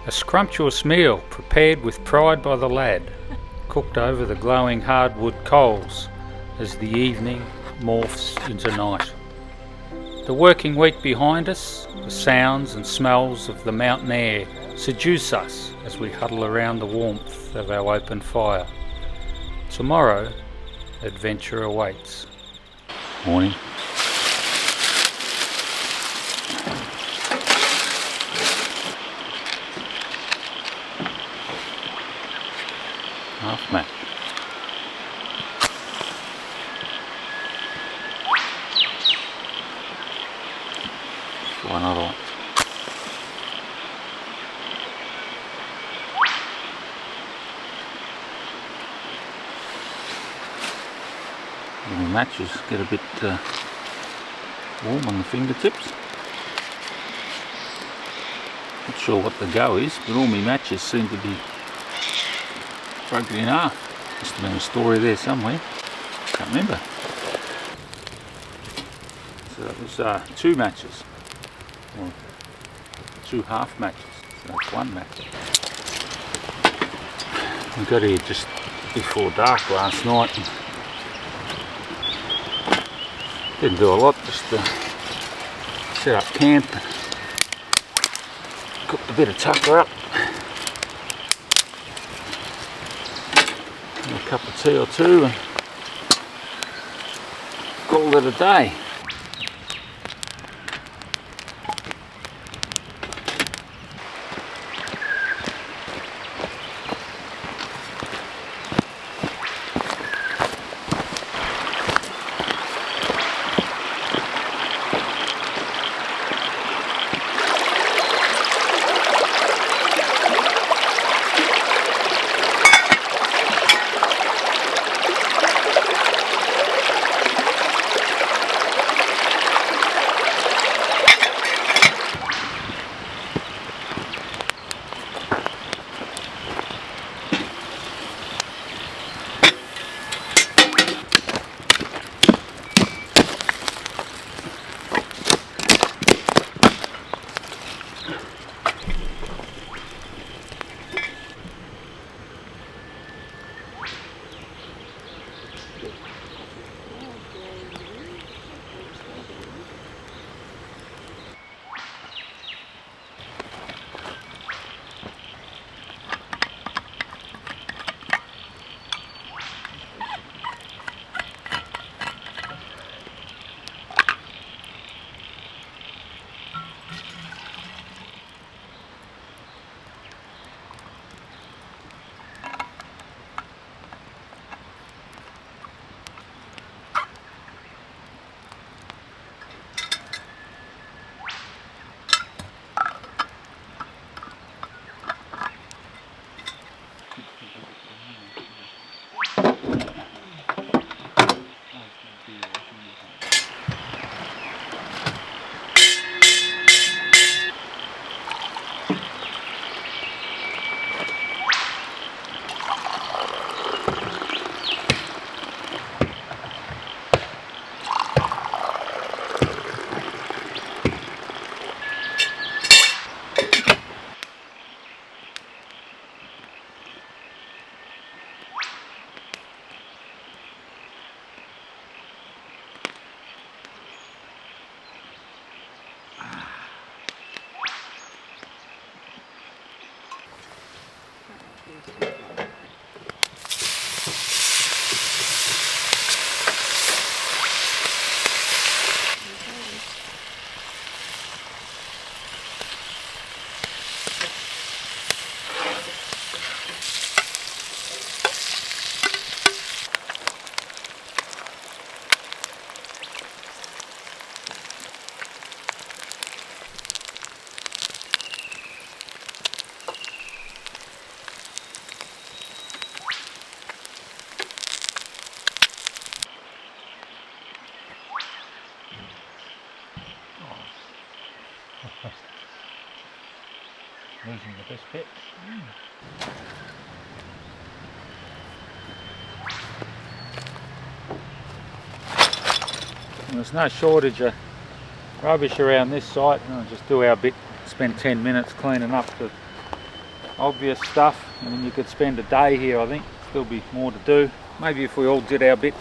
A scrumptious meal prepared with pride by the lad, cooked over the glowing hardwood coals as the evening morphs into night. The working week behind us, the sounds and smells of the mountain air seduce us as we huddle around the warmth of our open fire. Tomorrow, adventure awaits. Morning. Half match. Try another one. The matches get a bit warm on the fingertips. Not sure what the go is, but all my matches seem to be broken in half. Must have been a story there somewhere. Can't remember. So that was 2 matches. Well, 2 half matches. So that's 1 match. We got here just before dark last night. And didn't do a lot, just set up camp. Cooked a bit of tucker up. And a cup of tea or two and called it a day. Losing the best bit. There's no shortage of rubbish around this site. We'll just do our bit, spend 10 minutes cleaning up the obvious stuff. I mean, you could spend a day here, I think. Still be more to do. Maybe if we all did our bit,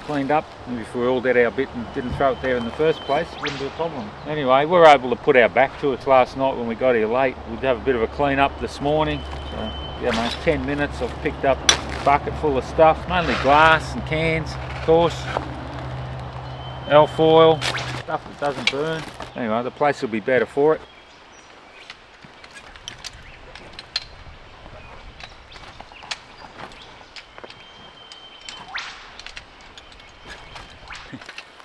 cleaned up, maybe if we all did our bit and didn't throw it there in the first place, it wouldn't be a problem. Anyway, we were able to put our back to it last night when we got here late. We'd have a bit of a clean up this morning. So, you know, 10 minutes I've picked up a bucket full of stuff, mainly glass and cans, of course, alfoil, stuff that doesn't burn. Anyway, the place will be better for it.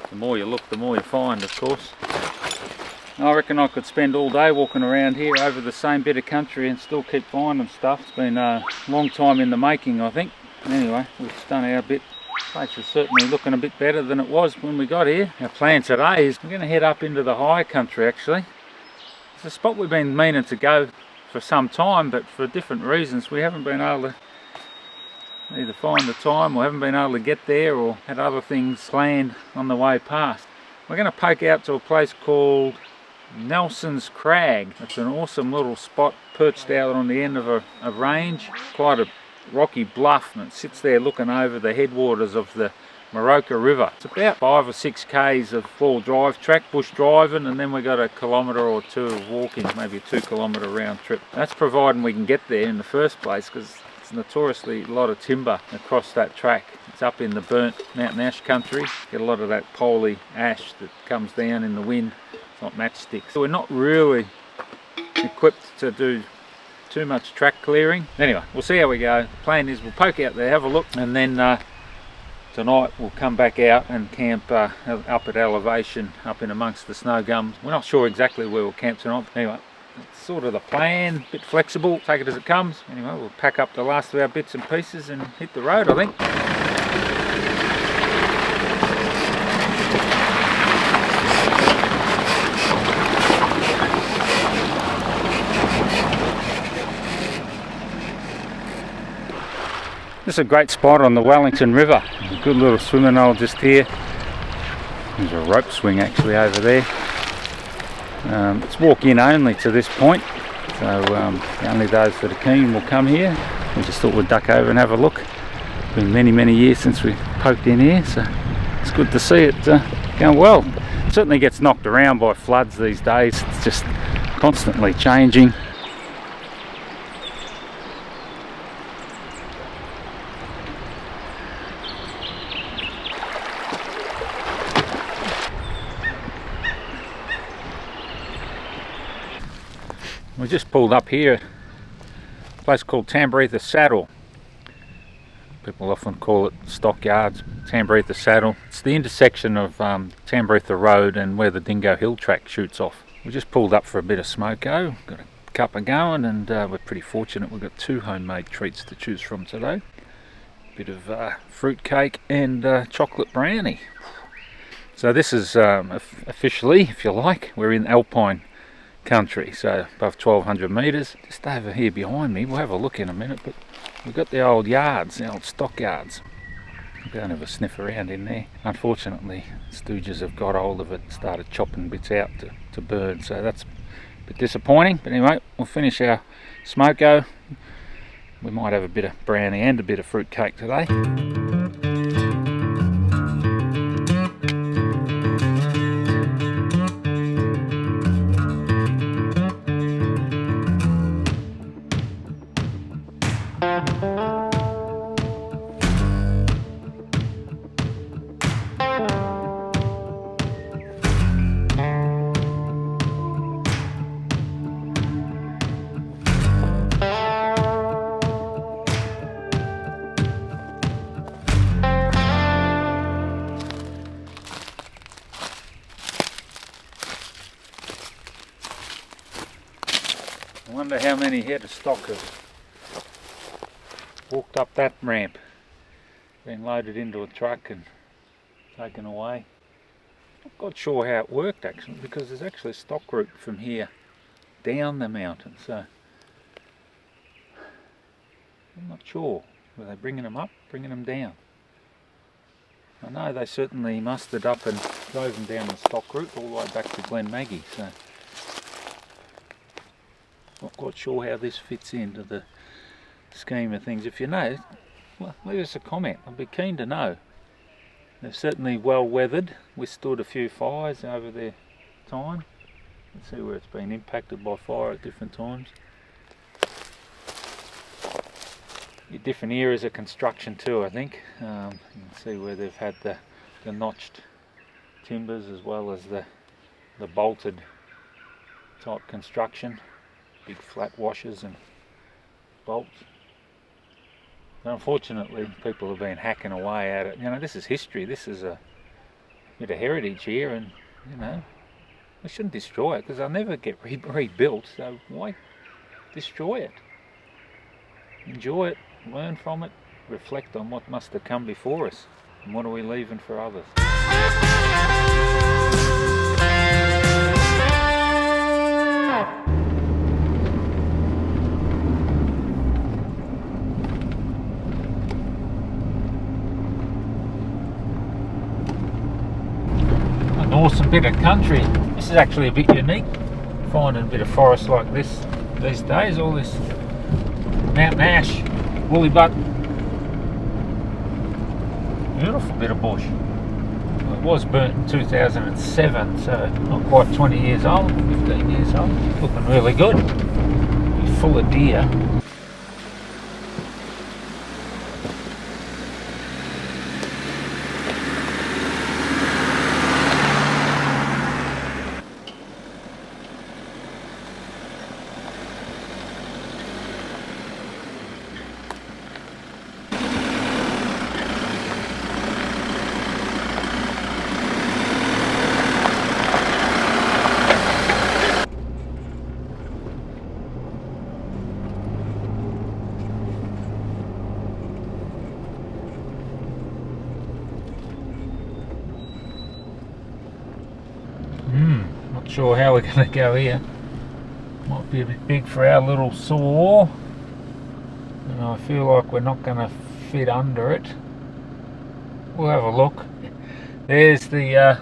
The more you look, the more you find, of course. I reckon I could spend all day walking around here over the same bit of country and still keep finding stuff. It's been a long time in the making, I think. Anyway, we've done our bit. The place is certainly looking a bit better than it was when we got here. Our plan today is we're going to head up into the high country, actually. It's a spot we've been meaning to go for some time, but for different reasons we haven't been able to either find the time or haven't been able to get there, or had other things planned on the way past. We're going to poke out to a place called Nelson's Crag. It's an awesome little spot perched out on the end of a range, quite a rocky bluff, and it sits there looking over the headwaters of the Moroka River. It's about 5 or 6 k's of 4-drive track, bush driving, and then we got a kilometre or 2 of walking, maybe a 2-kilometre round trip. That's providing we can get there in the first place, because it's notoriously a lot of timber across that track. It's up in the burnt mountain ash country. Get a lot of that poly ash that comes down in the wind. It's not matchsticks. So we're not really equipped to do too much track clearing. Anyway, we'll see how we go. The plan is we'll poke out there, have a look, and then tonight we'll come back out and camp up at elevation, up in amongst the snow gums. We're not sure exactly where we'll camp tonight. Anyway, that's sort of the plan, a bit flexible, take it as it comes. Anyway, we'll pack up the last of our bits and pieces and hit the road, I think. This is a great spot on the Wellington River. A good little swimming hole just here. There's a rope swing actually over there. It's walk in only to this point, so only those that are keen will come here. We just thought we'd duck over and have a look. It's been many years since we poked in here, so it's good to see it going well. It certainly gets knocked around by floods these days. It's just constantly changing. We just pulled up here, a place called Tambreetha Saddle. People often call it Stockyards, Tambreetha Saddle. It's the intersection of Tambreetha Road and where the Dingo Hill track shoots off. We just pulled up for a bit of smoko, got a cuppa going, and we're pretty fortunate we've got 2 homemade treats to choose from today. A bit of fruit cake and chocolate brownie. So this is officially, if you like, we're in Alpine country, so above 1200 metres. Just over here behind me, we'll have a look in a minute, but we've got the old yards, the old stockyards. We'll go and have a sniff around in there. Unfortunately, stooges have got hold of it and started chopping bits out to burn, so that's a bit disappointing. But anyway, we'll finish our smoko. We might have a bit of brownie and a bit of fruit cake today. I wonder how many head of stock have walked up that ramp, been loaded into a truck and taken away. Not quite sure how it worked actually, because there's actually a stock route from here down the mountain, so I'm not sure. Were they bringing them up, bringing them down? I know they certainly mustered up and drove them down the stock route all the way back to Glen Maggie, so Not quite sure how this fits into the scheme of things. If you know, well, leave us a comment. I'd be keen to know. They're certainly well weathered, withstood a few fires over their time. Let's see where it's been impacted by fire at different times. Different eras of construction too, I think. You can see where they've had the notched timbers as well as the bolted type construction, big flat washers and bolts. But unfortunately, people have been hacking away at it. You know, this is history. This is a bit of heritage here, and you know, we shouldn't destroy it because they'll never get rebuilt. So why destroy it? Enjoy it, learn from it, reflect on what must have come before us, and what are we leaving for others. An awesome bit of country. This is actually a bit unique, finding a bit of forest like this these days. All this mountain ash, woolly butt, beautiful bit of bush. Well, it was burnt in 2007, so not quite 20 years old, 15 years old. Looking really good. Full of deer. Not sure how we're going to go here. Might be a bit big for our little saw, and I feel like we're not going to fit under it. We'll have a look. There's the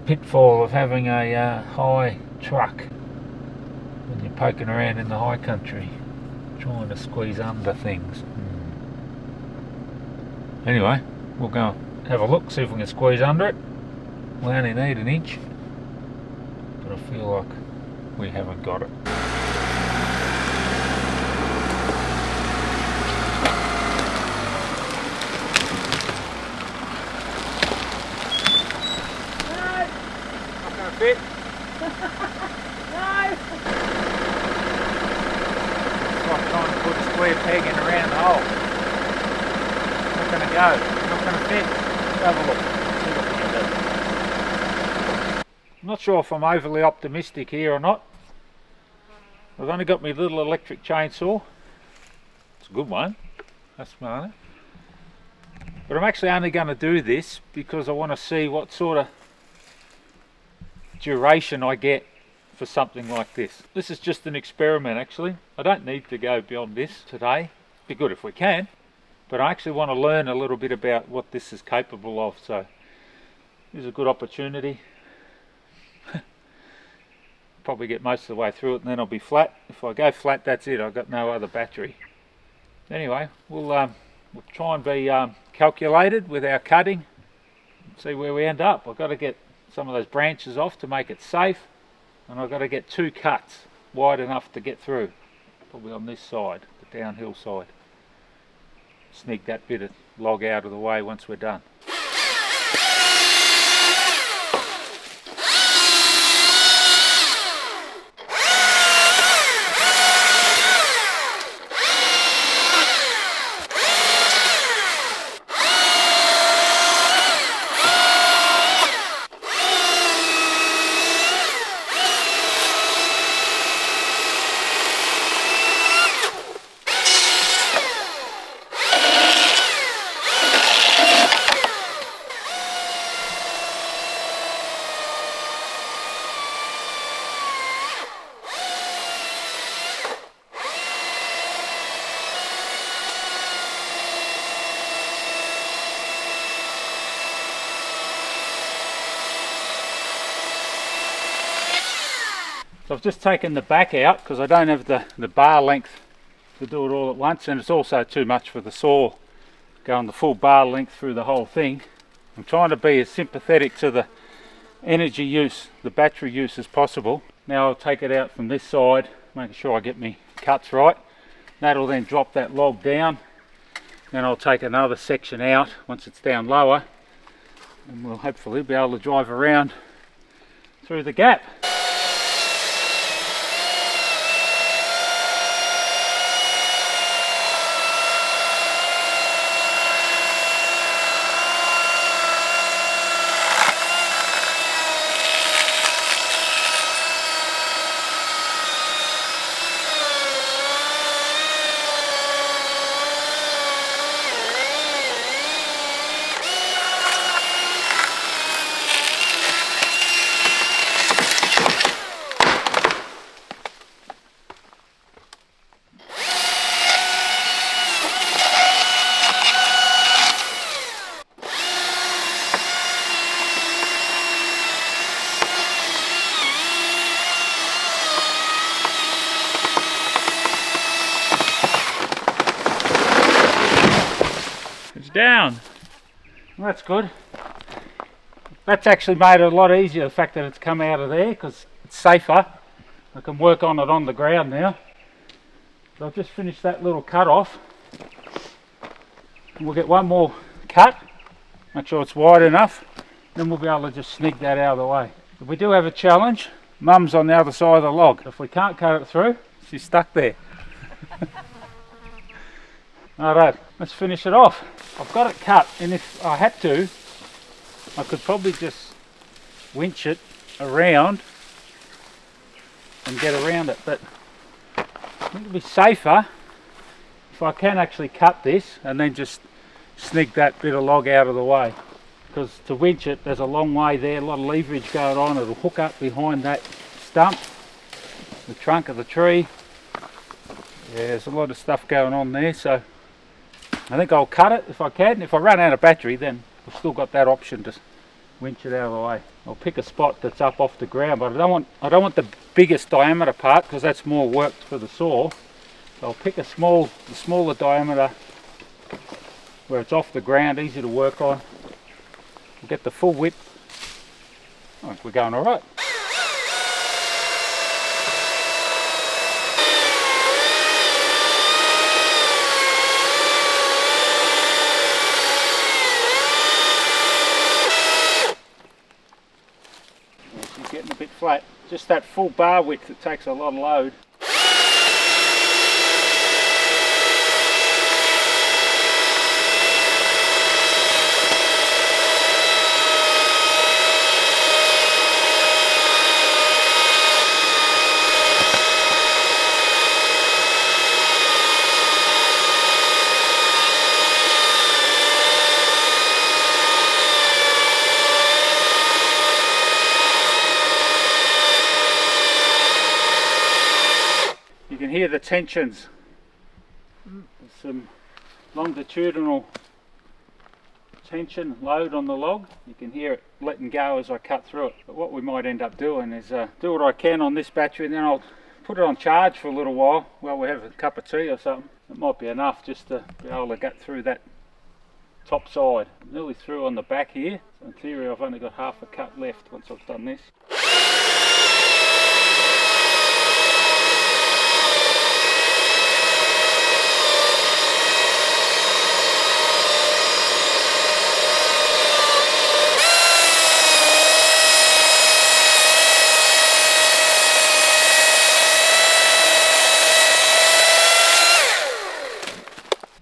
pitfall of having a high truck when you're poking around in the high country, trying to squeeze under things. Anyway, we'll go have a look, see if we can squeeze under it. We only need an inch, but I feel like we haven't got it. No! Not going to fit. No! It's like trying to put a square peg in around the hole. Not going to go. Not going to fit. Let's have a look. See what we can do. I'm not sure if I'm overly optimistic here or not. I've only got my little electric chainsaw. It's a good one. That's smart. But I'm actually only going to do this because I want to see what sort of duration I get for something like this. This is just an experiment actually. I don't need to go beyond this today. It'd be good if we can. But I actually want to learn a little bit about what this is capable of. So this is a good opportunity. Probably get most of the way through it and then I'll be flat. If I go flat, that's it. I've got no other battery. Anyway, we'll try and be calculated with our cutting. See where we end up. I've got to get some of those branches off to make it safe, and I've got to get 2 cuts wide enough to get through. Probably on this side, the downhill side. Sneak that bit of log out of the way once we're done. So I've just taken the back out because I don't have the bar length to do it all at once, and it's also too much for the saw going the full bar length through the whole thing. I'm trying to be as sympathetic to the energy use, the battery use, as possible. Now I'll take it out from this side, making sure I get my cuts right. That'll then drop that log down. Then I'll take another section out once it's down lower, and we'll hopefully be able to drive around through the gap. Down. Well, that's good. That's actually made it a lot easier, the fact that it's come out of there, because it's safer. I can work on it on the ground now. So I'll just finish that little cut off, and we'll get one more cut, make sure it's wide enough, then we'll be able to just snig that out of the way. But we do have a challenge. Mum's on the other side of the log. If we can't cut it through, she's stuck there. Alright, let's finish it off. I've got it cut, and if I had to, I could probably just winch it around and get around it, but I think it'd be safer if I can actually cut this and then just snig that bit of log out of the way, because to winch it, there's a long way there, a lot of leverage going on. It'll hook up behind that stump, the trunk of the tree. Yeah, there's a lot of stuff going on there, so I think I'll cut it if I can. If I run out of battery, then I've still got that option to winch it out of the way. I'll pick a spot that's up off the ground, but I don't want the biggest diameter part, because that's more work for the saw. So I'll pick the smaller diameter where it's off the ground, easy to work on. We'll get the full width. I think we're going all right. Getting a bit flat. Just that full bar width, it takes a lot of load. You can hear the tensions. There's some longitudinal tension load on the log. You can hear it letting go as I cut through it. But what we might end up doing is do what I can on this battery, and then I'll put it on charge for a little while we have a cup of tea or something. It might be enough just to be able to get through that top side. I'm nearly through on the back here. So in theory I've only got half a cut left once I've done this.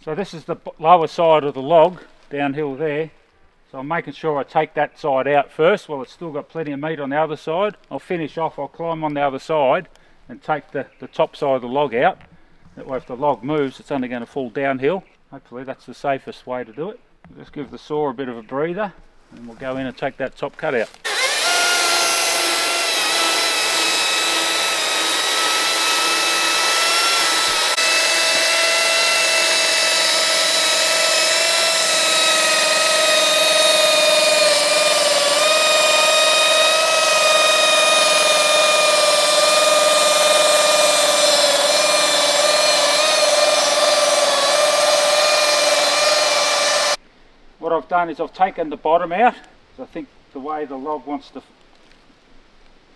So this is the lower side of the log, downhill there. So I'm making sure I take that side out first while it's still got plenty of meat on the other side. I'll finish off, I'll climb on the other side and take the top side of the log out. That way if the log moves, it's only going to fall downhill. Hopefully that's the safest way to do it. Just give the saw a bit of a breather, and we'll go in and take that top cut out. I've done is I've taken the bottom out. I think the way the log wants to,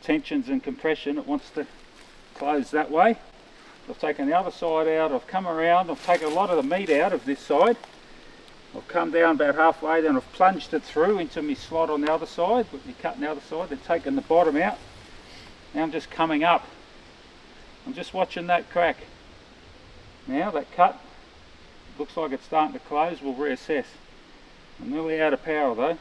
tensions and compression, it wants to close that way. I've taken the other side out, I've come around, I've taken a lot of the meat out of this side. I've come down about halfway, then I've plunged it through into my slot on the other side, put my cut on the other side, then taken the bottom out. Now I'm just coming up. I'm just watching that crack. Now that cut, looks like it's starting to close, we'll reassess. I'm nearly out of power though.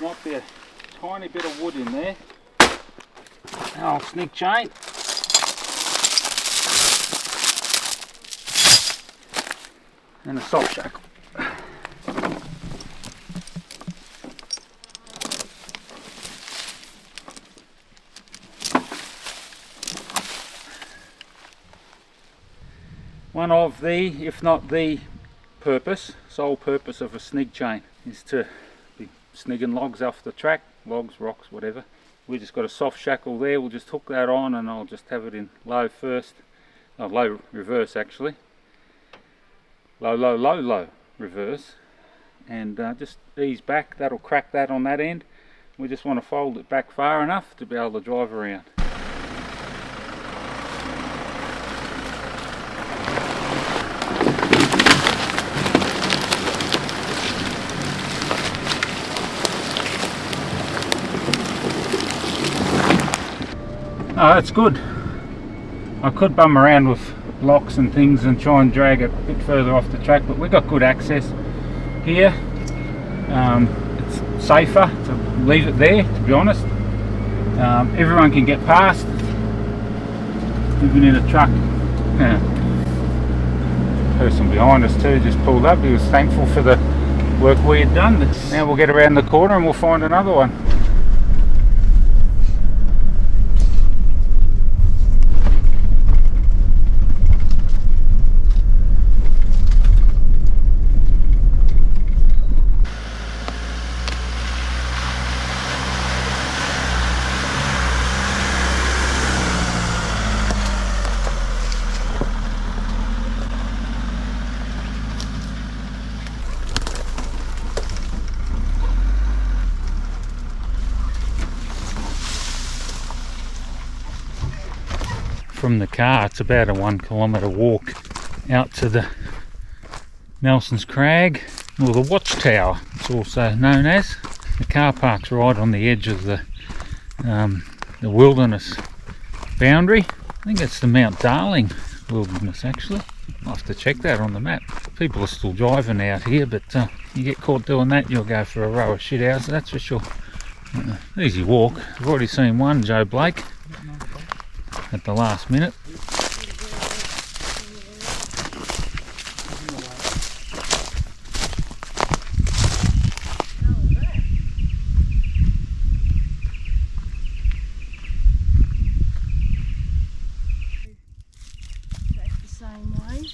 Might be a tiny bit of wood in there. Our snig chain. And a soft shackle. One of the, if not the sole purpose of a snig chain is to be snigging logs off the track, logs, rocks, whatever. We just got a soft shackle there, we'll just hook that on and I'll just have it in low first, low reverse actually. Low reverse, and just ease back. That'll crack that on that end. We just want to fold it back far enough to be able to drive around. Oh, that's good. I could bum around with blocks and things and try and drag it a bit further off the track, but we've got good access here. It's safer to leave it there, to be honest. Everyone can get past, even in a truck. Person behind us too just pulled up. He was thankful for the work we had done. Now we'll get around the corner and we'll find another one. From the car, it's about a 1 kilometre walk out to the Nelson's Crag, or the Watchtower it's also known as. The car park's right on the edge of the wilderness boundary. I think it's the Mount Darling wilderness actually. I'll have to check that on the map. People are still driving out here, but you get caught doing that, you'll go for a row of shit houses, that's for sure. Easy walk. I've already seen one, Joe Blake, at the last minute. That's the same way.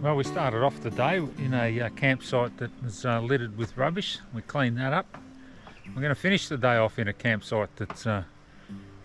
Well, we started off the day in a campsite that was littered with rubbish. We cleaned that up. We're going to finish the day off in a campsite that's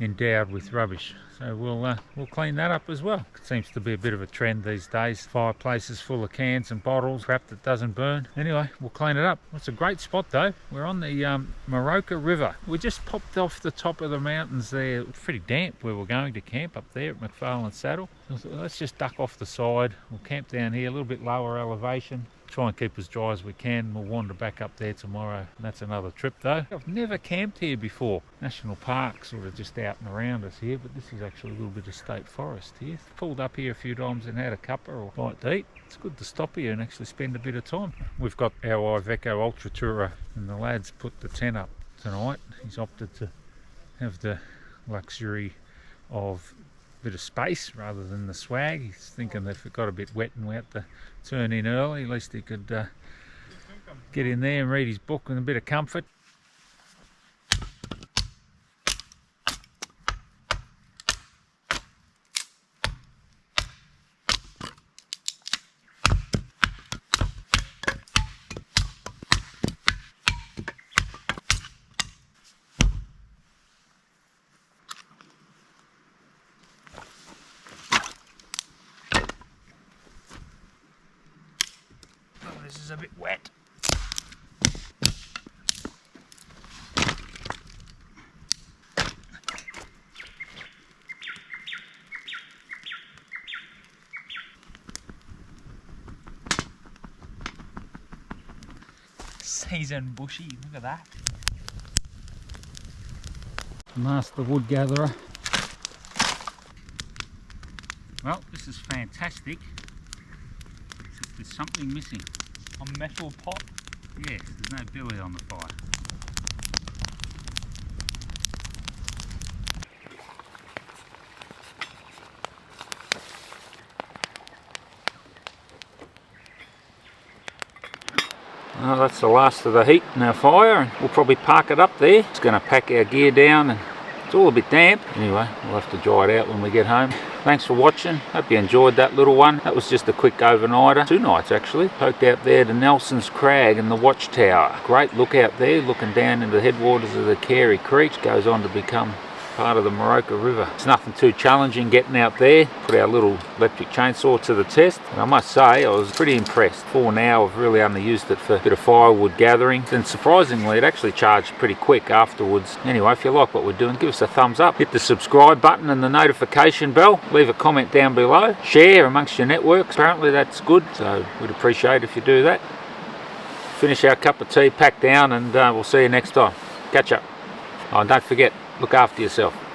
endowed with rubbish. So we'll clean that up as well. It seems to be a bit of a trend these days. Fireplaces full of cans and bottles, crap that doesn't burn. Anyway, we'll clean it up. It's a great spot though. We're on the Moroka River. We just popped off the top of the mountains there. It's pretty damp where we're going to camp up there at McFarlane Saddle. So let's just duck off the side. We'll camp down here, a little bit lower elevation. Try and keep as dry as we can. We'll wander back up there tomorrow. That's another trip though. I've never camped here before. National Park sort of just out and around us here, but this is actually a little bit of state forest here. Pulled up here a few times and had a cuppa or bite to eat. It's good to stop here and actually spend a bit of time. We've got our IVECO Ultra Tourer and the lads put the tent up tonight. He's opted to have the luxury of bit of space rather than the swag. He's thinking that if it got a bit wet and we had to turn in early, at least he could get in there and read his book with a bit of comfort. This is a bit wet. Seasoned bushy, look at that. Master wood gatherer. Well, this is fantastic. There's something missing. A metal pot? Yes, there's no billy on the fire. Well, that's the last of the heat in our fire, and we'll probably park it up there. It's going to pack our gear down, and it's all a bit damp. Anyway, we'll have to dry it out when we get home. Thanks for watching. Hope you enjoyed that little one. That was just a quick overnighter. 2 nights actually. Poked out there to Nelson's Crag and the watchtower. Great look out there, looking down into the headwaters of the Carey Creek. Which goes on to become part of the Moroka River. It's nothing too challenging getting out there. Put our little electric chainsaw to the test, and I must say I was pretty impressed. For now I've really only used it for a bit of firewood gathering, and surprisingly it actually charged pretty quick afterwards. Anyway, if you like what we're doing, give us a thumbs up, hit the subscribe button and the notification bell, leave a comment down below, share amongst your networks. Apparently that's good, so we'd appreciate if you do that. Finish our cup of tea, pack down, and we'll see you next time. Catch up. Oh, and don't forget, look after yourself.